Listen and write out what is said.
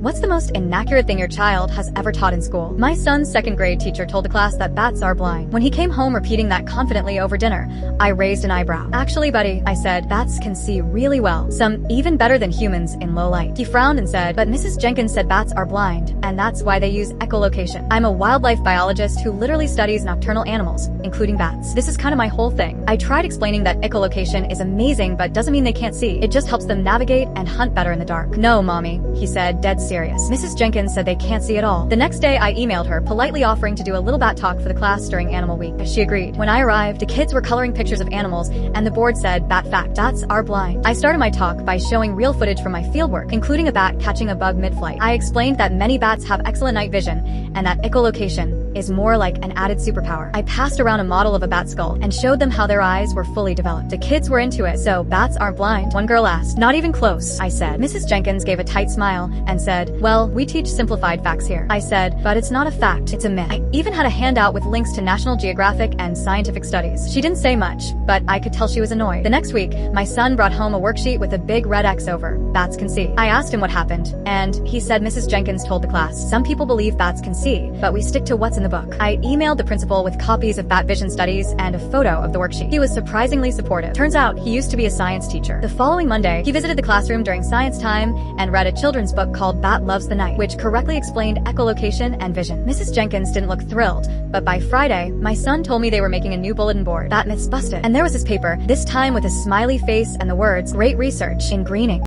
What's the most inaccurate thing your child has ever taught in school? My son's second grade teacher told the class that bats are blind. When he came home repeating that confidently over dinner, I raised an eyebrow. Actually, buddy, I said, bats can see really well, some even better than humans in low light. He frowned and said, but Mrs. Jenkins said bats are blind, and that's why they use echolocation. I'm a wildlife biologist who literally studies nocturnal animals, including bats. This is kind of my whole thing. I tried explaining that echolocation is amazing but doesn't mean they can't see. It just helps them navigate and hunt better in the dark. No, mommy, he said, dead serious. Mrs. Jenkins said they can't see at all. The next day I emailed her, politely offering to do a little bat talk for the class during Animal Week. She agreed. When I arrived, the kids were coloring pictures of animals, and the board said, bat fact, bats are blind. I started my talk by showing real footage from my fieldwork, including a bat catching a bug mid-flight. I explained that many bats have excellent night vision, and that echolocation is more like an added superpower. I passed around a model of a bat skull and showed them how their eyes were fully developed. The kids were into it. So bats aren't blind? One girl asked. Not even close, I said. Mrs. Jenkins gave a tight smile and said, well, we teach simplified facts here. I said, but it's not a fact, it's a myth. I even had a handout with links to National Geographic and scientific studies. She didn't say much, but I could tell she was annoyed. The next week, my son brought home a worksheet with a big red X over bats can see. I asked him what happened, and he said Mrs. Jenkins told the class, some people believe bats can see, but we stick to what's in the book. I emailed the principal with copies of bat vision studies and a photo of the worksheet. He was surprisingly supportive. Turns out he used to be a science teacher. The following Monday, he visited the classroom during science time and read a children's book called Bat Loves the Night, which correctly explained echolocation and vision. Mrs. Jenkins didn't look thrilled, but by Friday, my son told me they were making a new bulletin board. Bat myths busted. And there was his paper, this time with a smiley face and the words, great research, in green ink.